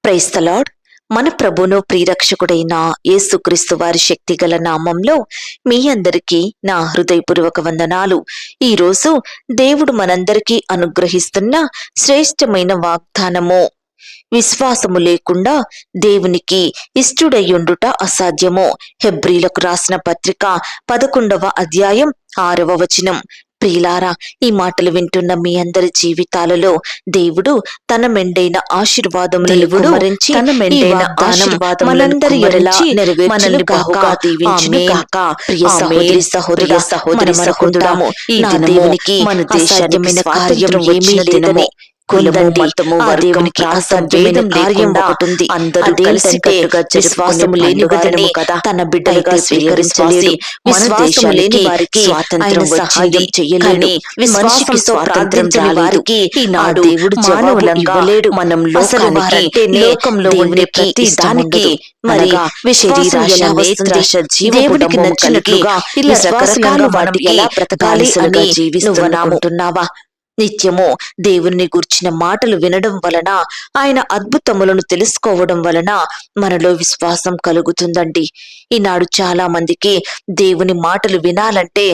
Praise the lord. మన ప్రభును ప్రియరక్షకుడైన యేసుక్రీస్తు వారి శక్తిగల నామంలో మీ అందరికీ నా హృదయపూర్వక వందనాలు. ఈరోజు దేవుడు మనందరికీ అనుగ్రహిస్తున్న శ్రేష్టమైన వాగ్దానము, విశ్వాసము లేకుండా దేవునికి ఇష్టుడయ్యుండుట అసాధ్యము. హెబ్రీలకు రాసిన పత్రిక 11వ అధ్యాయం 6వ వచనం. ప్రియులారా, ఈ మాటలు వింటున్న మీ అందరి జీవితాలలో దేవుడు తన మెండైన ఆశీర్వాదములను కుమ్మరించి మనందరి ఎడల నెరవేర్చును గాక, దీవించును గాక. ప్రియ సహోదరి సహోదరులారా, ఈ దేవునికి అసాధ్యమైన కార్యం ఏమీ లేదని, కులము మతము దేవునికి అసాధ్యమైన కార్యం ఒకటుంది. అందరూ కలిసికట్టుగా విశ్వాసము లేని వారిని తన బిడ్డలుగా స్వీకరించలేదు. విశ్వాసము లేని వారికి స్వాతంత్రం సహాయం చేయలేని, విశ్వాసంతో ప్రార్థించని వారికి ఈనాడు దేవుడు మానవులంగా ఇవ్వలేడు. మనం లోకంలో ఉండే ప్రతి దానికి మరి దేవుడికి నచ్చినట్లుగా ఇలా రకరకాల వాటికి ఎలా బ్రతకాలి అని జీవిస్తున్నావా? నిత్యము దేవుని గూర్చిన మాటలు వినడం వలన, ఆయన అద్భుతములను తెలుసుకోవడం వలన మనలో విశ్వాసం కలుగుతుందండి. ఈనాడు చాలా మందికి దేవుని మాటలు వినాలంటే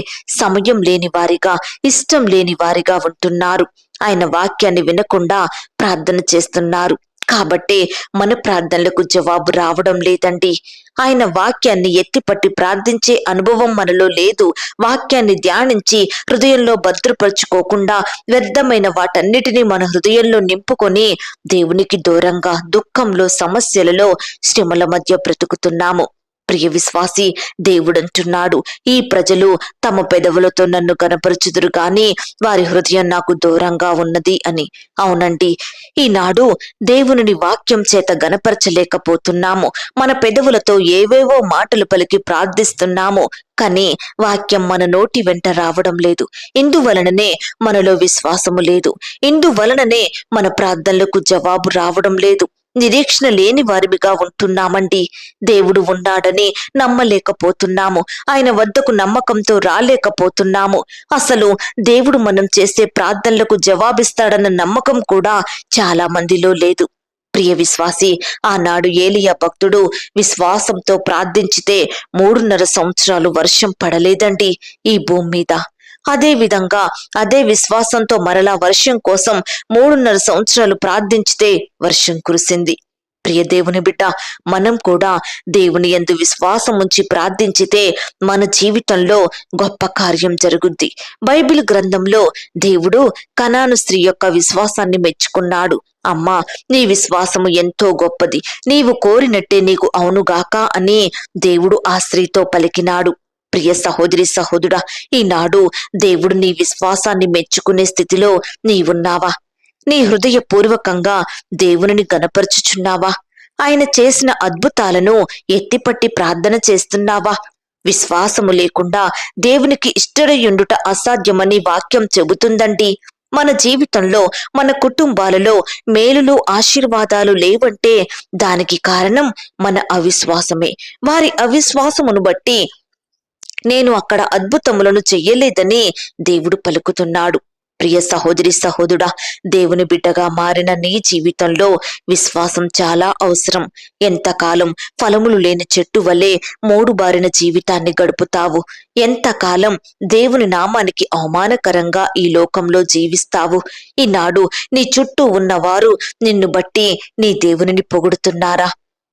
సమయం లేని వారిగా, ఇష్టం లేని వారిగా ఉంటున్నారు. ఆయన వాక్యాన్ని వినకుండా ప్రార్థన చేస్తున్నారు. కాబట్టి మన ప్రార్థనలకు జవాబు రావడం లేదండి. ఆయన వాక్యాన్ని ఎత్తిపట్టి ప్రార్థించే అనుభవం మనలో లేదు. వాక్యాన్ని ధ్యానించి హృదయంలో భద్రపరుచుకోకుండా వ్యర్థమైన వాటన్నిటినీ మన హృదయంలో నింపుకొని దేవునికి దూరంగా, దుఃఖంలో, సమస్యలలో, శ్రమల మధ్య బ్రతుకుతున్నాము. ప్రియ విశ్వాసి, దేవుడంటున్నాడు, ఈ ప్రజలు తమ పెదవులతో నన్ను కనపరచుదురు గాని వారి హృదయం నాకు దూరంగా ఉన్నది అని. అవునండి, ఈనాడు దేవుని వాక్యం చేత గనపరచలేకపోతున్నాము. మన పెదవులతో ఏవేవో మాటలు పలికి ప్రార్థిస్తున్నాము, కానీ వాక్యం మన నోటి వెంట రావడం లేదు. ఇందువలననే మనలో విశ్వాసము లేదు. ఇందువలననే మన ప్రార్థనలకు జవాబు రావడం లేదు. నిరీక్షణ లేని వారిగా ఉంటున్నామండి. దేవుడు ఉన్నాడని నమ్మలేకపోతున్నాము. ఆయన వద్దకు నమ్మకంతో రాలేకపోతున్నాము. అసలు దేవుడు మనం చేసే ప్రార్థనలకు జవాబిస్తాడన్న నమ్మకం కూడా చాలా మందిలో లేదు. ప్రియ విశ్వాసి, ఆనాడు ఏలియా భక్తుడు విశ్వాసంతో ప్రార్థించితే 3.5 సంవత్సరాలు వర్షం పడలేదండి ఈ భూమి మీద. అదే విధంగా అదే విశ్వాసంతో మరలా వర్షం కోసం 3.5 సంవత్సరాలు ప్రార్థించితే వర్షం కురిసింది. ప్రియ దేవుని బిడ్డ, మనం కూడా దేవుని యందు విశ్వాసం ఉంచి ప్రార్థించితే మన జీవితంలో గొప్ప కార్యం జరుగుద్ది. బైబిల్ గ్రంథంలో దేవుడు కనాను స్త్రీ యొక్క విశ్వాసాన్ని మెచ్చుకున్నాడు. అమ్మా, నీ విశ్వాసము ఎంతో గొప్పది, నీవు కోరినట్టే నీకు అవునుగాక అని దేవుడు ఆ స్త్రీతో పలికినాడు. ప్రియ సహోదరి సహోదరుడా, ఈనాడు దేవుడు నీ విశ్వాసాన్ని మెచ్చుకునే స్థితిలో నీవున్నావా? నీ హృదయపూర్వకంగా దేవుని గనపరుచుచున్నావా? ఆయన చేసిన అద్భుతాలను ఎత్తిపట్టి ప్రార్థన చేస్తున్నావా? విశ్వాసము లేకుండా దేవునికి ఇష్టడయుండుట అసాధ్యమని వాక్యం చెబుతుందండి. మన జీవితంలో, మన కుటుంబాలలో మేలులు, ఆశీర్వాదాలు లేవంటే దానికి కారణం మన అవిశ్వాసమే. వారి అవిశ్వాసమును బట్టి నేను అక్కడ అద్భుతములను చెయ్యలేదని దేవుడు పలుకుతున్నాడు. ప్రియ సహోదరి సహోదరుడా, దేవుని బిడ్డగా మారిన నీ జీవితంలో విశ్వాసం చాలా అవసరం. ఎంతకాలం ఫలములు లేని చెట్టు వలె మోడుబారిన జీవితాన్ని గడుపుతావు? ఎంతకాలం దేవుని నామానికి అవమానకరంగా ఈ లోకంలో జీవిస్తావు? ఈనాడు నీ చుట్టూ ఉన్నవారు నిన్ను బట్టి నీ దేవునిని పొగుడుతున్నారా?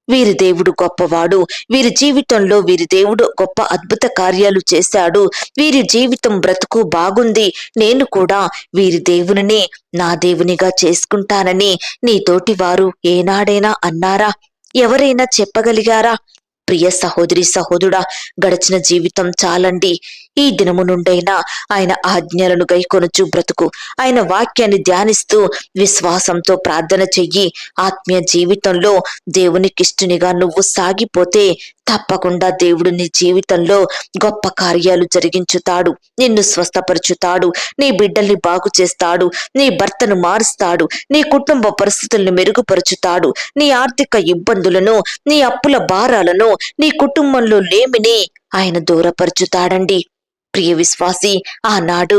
వీరి దేవుడు గొప్పవాడు, వీరి జీవితంలో వీరి దేవుడు గొప్ప అద్భుత కార్యాలు చేశాడు, వీరి జీవితం బ్రతుకు బాగుంది, నేను కూడా వీరి దేవునిని నా దేవునిగా చేసుకుంటానని నీతోటి వారు ఏనాడైనా అన్నారా? ఎవరైనా చెప్పగలిగారా? ప్రియ సహోదరి సహోదరుడా, గడిచిన జీవితం చాలండి. ఈ దినము నుండైనా ఆయన ఆజ్ఞలను గైకొనుచు బ్రతుకు. ఆయన వాక్యాన్ని ధ్యానిస్తూ విశ్వాసంతో ప్రార్థన చెయ్యి. ఆత్మీయ జీవితంలో దేవునికిష్టునిగా నువ్వు సాగిపోతే తప్పకుండా దేవుడు నీ జీవితంలో గొప్ప కార్యాలు జరిగించుతాడు. నిన్ను స్వస్థపరుచుతాడు, నీ బిడ్డల్ని బాగు చేస్తాడు, నీ భర్తను మారుస్తాడు, నీ కుటుంబ పరిస్థితులను మెరుగుపరుచుతాడు, నీ ఆర్థిక ఇబ్బందులను, నీ అప్పుల భారాలను, నీ కుటుంబంలో లేమిని ఆయన దూరపరుచుతాడండి. ప్రియ విశ్వాసి, ఆనాడు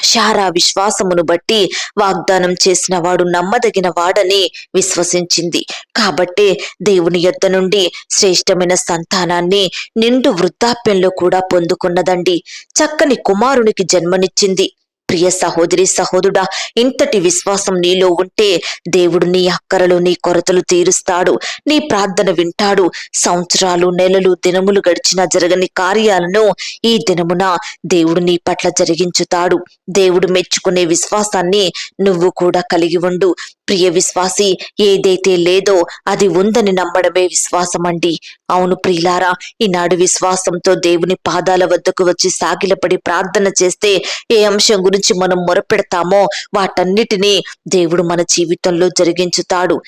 శారా విశ్వాసమును బట్టి వాగ్దానం చేసిన వాడు నమ్మదగిన వాడని విశ్వసించింది. కాబట్టే దేవుని యొద్ద నుండి శ్రేష్టమైన సంతానాన్ని నిండు వృద్ధాప్యంలో కూడా పొందుకున్నదండి. చక్కని కుమారునికి జన్మనిచ్చింది. ప్రియ సహోదరి సహోదరుడా, ఇంతటి విశ్వాసం నీలో ఉంటే దేవుడు నీ అక్కరలు నీ కొరతలు తీరుస్తాడు. నీ ప్రార్థన వింటాడు. సంవత్సరాలు నెలలు దినములు గడిచినా జరగని కార్యాలను ఈ దినమున దేవుడు నీ పట్ల జరిగించుతాడు. దేవుడు మెచ్చుకునే విశ్వాసాన్ని నువ్వు కూడా కలిగి ఉండు. ప్రియ విశ్వాసి, ఏదైతే లేదో అది ఉందని నమ్మడమే విశ్వాసం అండి. అవును ప్రియులారా, ఈనాడు విశ్వాసంతో దేవుని పాదాల వద్దకు వచ్చి సాగిలపడి ప్రార్థన చేస్తే ఏ అంశం గురించి మనం మొరపెడతామో వాటన్నిటినీ దేవుడు మన జీవితంలో జరిగించుతాడు.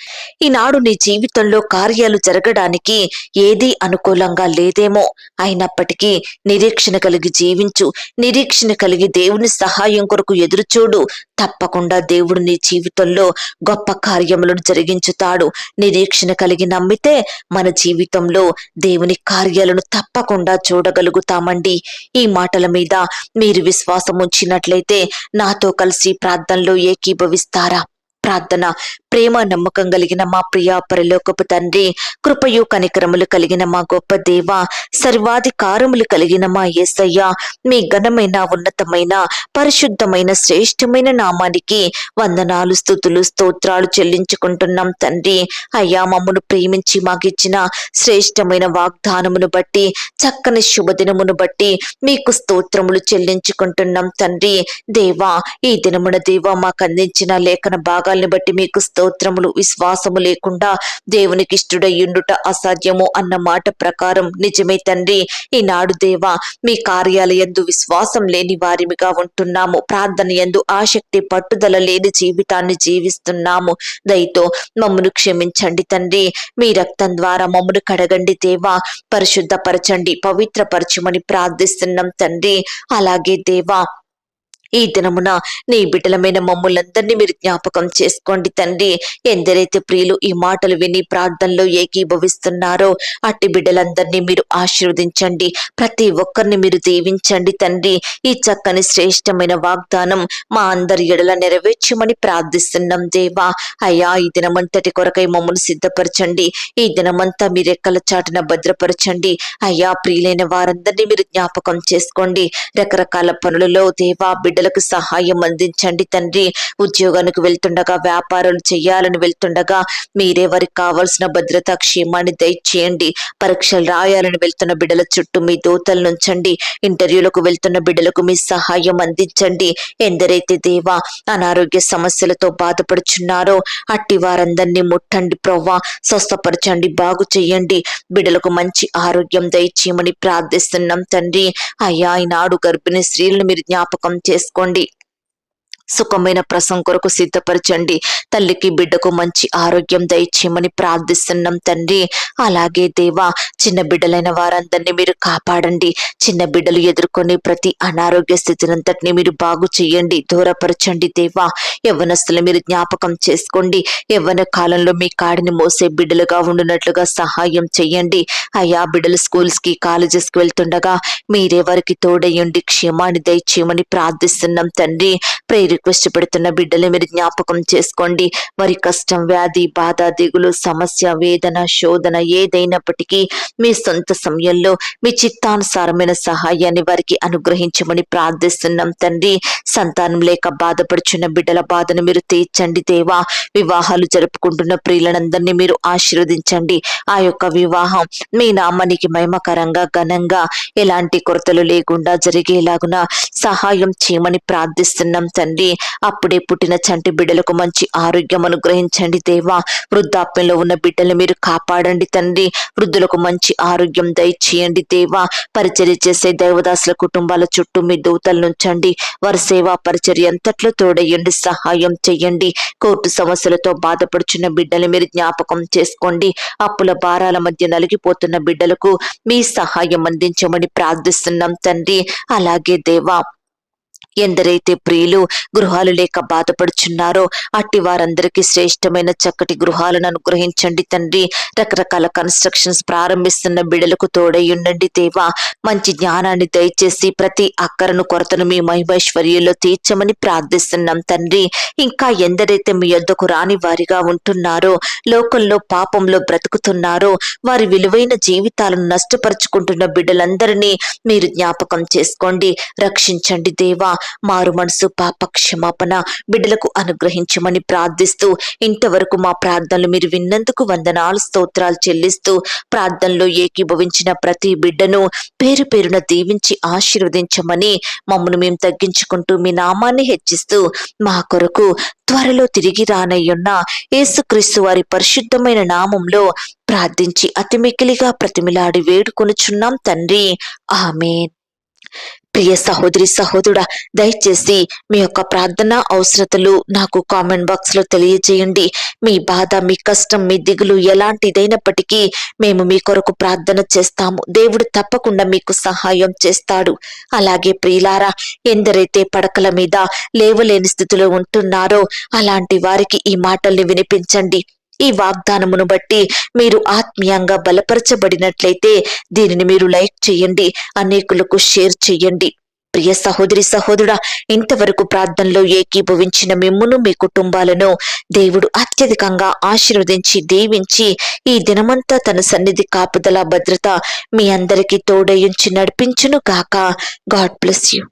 ఈనాడు నీ జీవితంలో కార్యాలు జరగడానికి ఏదీ అనుకూలంగా లేదేమో, అయినప్పటికీ నిరీక్షణ కలిగి జీవించు. నిరీక్షణ కలిగి దేవుని సహాయం కొరకు ఎదురుచూడు. తప్పకుండా దేవుడు నీ జీవితంలో గొప్ప కార్యములను జరిగించుతాడు. నిరీక్షణ కలిగి నమ్మితే మన జీవితంలో దేవుని కార్యాలను తప్పకుండా చూడగలుగుతామండి. ఈ మాటల మీద మీరు విశ్వాసం ఉంచినట్లయితే నాతో కలిసి ప్రార్థనలో ఏకీభవిస్తారా? ప్రార్థన. ప్రేమ నమ్మకం కలిగిన మా ప్రియ పరలోకపు తండ్రి, కృపయు కనికరములు కలిగిన మా గొప్ప దేవ, సర్వాధికారములు కలిగిన మా యేసయ్య, మీ ఘనమైన ఉన్నతమైన పరిశుద్ధమైన శ్రేష్టమైన నామానికి వందనాలు స్తుతులు స్తోత్రాలు చెల్లించుకుంటున్నాం తండ్రి. అయ్యా, మమ్మను ప్రేమించి మాకిచ్చిన శ్రేష్టమైన వాగ్దానమును బట్టి, చక్కని శుభదినమును బట్టి మీకు స్తోత్రములు చెల్లించుకుంటున్నాం తండ్రి. దేవా, ఈ దినమున దేవా మాకు అందించిన లేఖన భాగాల్ని బట్టి మీకు స్తోత్రములు. విశ్వాసము లేకుండా దేవునికి ఇష్టడయ్యుండుట అసాధ్యము అన్న మాట ప్రకారం నిజమే తండ్రి. ఈనాడు దేవా, మీ కార్యాలయందు విశ్వాసం లేని వారిమిగా ఉంటున్నాము. ప్రార్థన యందు ఆసక్తి పట్టుదల లేని జీవితాన్ని జీవిస్తున్నాము. దయతో మమ్మను క్షమించండి తండ్రి. మీ రక్తం ద్వారా మమ్మను కడగండి దేవా, పరిశుద్ధపరచండి, పవిత్రపరచమని ప్రార్థిస్తున్నాం తండ్రి. అలాగే దేవా, ఈ దినమున నీ బిడ్డలమైన మమ్ములందరినీ మీరు జ్ఞాపకం చేసుకోండి తండ్రి. ఎందరైతే ప్రియులు ఈ మాటలు విని ప్రార్థనలో ఏకీభవిస్తున్నారో అట్టి బిడ్డలందరినీ మీరు ఆశీర్వదించండి. ప్రతి ఒక్కరిని మీరు దీవించండి తండ్రి. ఈ చక్కని శ్రేష్టమైన వాగ్దానం మా అందరి ఎడల నెరవేర్చమని ప్రార్థిస్తున్నాం దేవా. అయ్యా, ఈ దినమంతటి కొరకై మమ్మల్ని సిద్ధపరచండి. ఈ దినమంతా మీ రెక్కల చాటున భద్రపరచండి. అయ్యా, ప్రియులైన వారందరినీ మీరు జ్ఞాపకం చేసుకోండి. రకరకాల పనులలో దేవా బిడ్డలకు సహాయం అందించండి తండ్రి. ఉద్యోగానికి వెళ్తుండగా, వ్యాపారాలు చేయాలని వెళ్తుండగా మీరే వారికి కావాల్సిన భద్రతా క్షేమాన్ని దయచేయండి. పరీక్షలు రాయాలని వెళ్తున్న బిడ్డల చుట్టూ మీ దూతలను ఉంచండి. ఇంటర్వ్యూలకు వెళ్తున్న బిడ్డలకు మీ సహాయం అందించండి. ఎందరైతే దేవా అనారోగ్య సమస్యలతో బాధపడుచున్నారో అట్టి వారందరినీ ముట్టండి ప్రవ్వా, స్వస్థపరచండి, బాగు చెయ్యండి. బిడ్డలకు మంచి ఆరోగ్యం దయచేయమని ప్రార్థిస్తున్నాం తండ్రి. అయ్యా, ఈనాడు గర్భిణీ స్త్రీలను మీరు జ్ఞాపకం చేసుకోండి. సుఖమైన ప్రసవం కొరకు సిద్ధపరచండి. తల్లికి బిడ్డకు మంచి ఆరోగ్యం దయచేయమని ప్రార్థిస్తున్నాం తండ్రి. అలాగే దేవా, చిన్న బిడ్డలైన వారందరినీ మీరు కాపాడండి. చిన్న బిడ్డలు ఎదుర్కొనే ప్రతి అనారోగ్య స్థితినంతటిని మీరు బాగు చేయండి, దూరపరచండి దేవా. యవ్వనస్తులు మీరు జ్ఞాపకం చేసుకోండి. యవ్వన కాలంలో మీ కాడిని మోసే బిడ్డలుగా ఉండునట్లుగా సహాయం చెయ్యండి. అయ్యా, బిడ్డలు స్కూల్స్ కి కాలేజెస్ కి వెళ్తుండగా మీరే వారికి తోడయ్యండి, క్షేమాన్ని దయచేయమని ప్రార్థిస్తున్నాం తండ్రి. ప్రేయర్ రిక్వెస్ట్ పెడుతున్న బిడ్డలు మీరు జ్ఞాపకం చేసుకోండి. వారి కష్టం, వ్యాధి, బాధ, దిగులు, సమస్య, వేదన, శోధన ఏదైనప్పటికీ మీ సొంత సమయంలో మీ చిత్తానుసారమైన సహాయాన్ని వారికి అనుగ్రహించమని ప్రార్థిస్తున్నాం తండ్రి. సంతానం లేక బాధపడుచున్న బిడ్డల బాధను మీరు తీర్చండి దేవా. వివాహాలు జరుపుకుంటున్న ప్రియులందరినీ మీరు ఆశీర్వదించండి. ఆ యొక్క వివాహం మీ నామానికి మహిమకరంగా, ఘనంగా, ఎలాంటి కొరతలు లేకుండా జరిగేలాగున సహాయం చేయమని ప్రార్థిస్తున్నాం తండ్రి. అప్పుడే పుట్టిన చంటి బిడ్డలకు మంచి ఆరోగ్యం అనుగ్రహించండి దేవా. వృద్ధాప్యంలో ఉన్న బిడ్డలు మీరు కాపాడండి తండ్రి. వృద్ధులకు మంచి ఆరోగ్యం దయచేయండి దేవా. పరిచర్య చేసే దైవదాసుల కుటుంబాల చుట్టూ మీ దూతలను ఉంచండి. వారి సేవా పరిచర్య అంతట్లో తోడయ్యండి, సహాయం చెయ్యండి. కోర్టు సమస్యలతో బాధపడుచున్న బిడ్డలు మీరు జ్ఞాపకం చేసుకోండి. అప్పుల భారాల మధ్య నలిగిపోతున్న బిడ్డలకు మీ సహాయం అందించమని ప్రార్థిస్తున్నాం తండ్రి. అలాగే దేవా, ఎందరైతే ప్రియులు గృహాలు లేక బాధపడుచున్నారో అట్టి వారందరికీ శ్రేష్టమైన చక్కటి గృహాలను అనుగ్రహించండి తండ్రి. రకరకాల కన్స్ట్రక్షన్స్ ప్రారంభిస్తున్న బిడలకు తోడై ఉండండి దేవా. మంచి జ్ఞానాన్ని దయచేసి ప్రతి అక్కరను కొరతను మీ మహిమైశ్వర్యంలో తీర్చమని ప్రార్థిస్తున్నాం తండ్రి. ఇంకా ఎందరైతే మీ యొద్దకు రాని వారిగా ఉంటున్నారో, లోకంలో పాపంలో బ్రతుకుతున్నారో, వారి విలువైన జీవితాలను నష్టపరుచుకుంటున్న బిడ్డలందరినీ మీరు జ్ఞాపకం చేసుకోండి, రక్షించండి దేవా. మారు మనసు పాప క్షమాపణ బిడ్డలకు అనుగ్రహించమని ప్రార్థిస్తూ, ఇంతవరకు మా ప్రార్థనలు మీరు విన్నందుకు వందనాలు స్తోత్రాలు చెల్లిస్తూ, ప్రార్థనలో ఏకీభవించిన ప్రతి బిడ్డను పేరు పేరున దీవించి ఆశీర్వదించమని మమ్మను మేము తగ్గించుకుంటూ మీ నామాన్ని హెచ్చిస్తూ, మా కొరకు త్వరలో తిరిగి రానయ్యున్న యేసుక్రీస్తు వారి పరిశుద్ధమైన నామంలో ప్రార్థించి అతి మిక్కిలిగా ప్రతిమిలాడి వేడుకొనుచున్నాం తండ్రి. ఆమేన్. ప్రియ సహోదరి సహోదరుడా, దయచేసి మీ యొక్క ప్రార్థన అవసరతలు నాకు కామెంట్ బాక్స్ లో తెలియజేయండి. మీ బాధ, మీ కష్టం, మీ దిగులు ఎలాంటిదైనప్పటికీ మేము మీ కొరకు ప్రార్థన చేస్తాము. దేవుడు తప్పకుండా మీకు సహాయం చేస్తాడు. అలాగే ప్రియులారా, ఎందరైతే పడకల మీద లేవలేని స్థితిలో ఉంటున్నారో అలాంటి వారికి ఈ మాటల్ని వినిపించండి. ఈ వాగ్దానమును బట్టి మీరు ఆత్మీయంగా బలపరచబడినట్లయితే దీనిని మీరు లైక్ చేయండి, అనేకులకు షేర్ చేయండి. ప్రియ సహోదరి సహోదరుడా, ఇంతవరకు ప్రార్థనలో ఏకీభవించిన మిమ్మును, మీ కుటుంబాలను దేవుడు అత్యధికంగా ఆశీర్వదించి దీవించి ఈ దినమంతా తన సన్నిధి కాపుదల భద్రత మీ అందరికీ తోడయించి నడిపించును గాక. God bless you.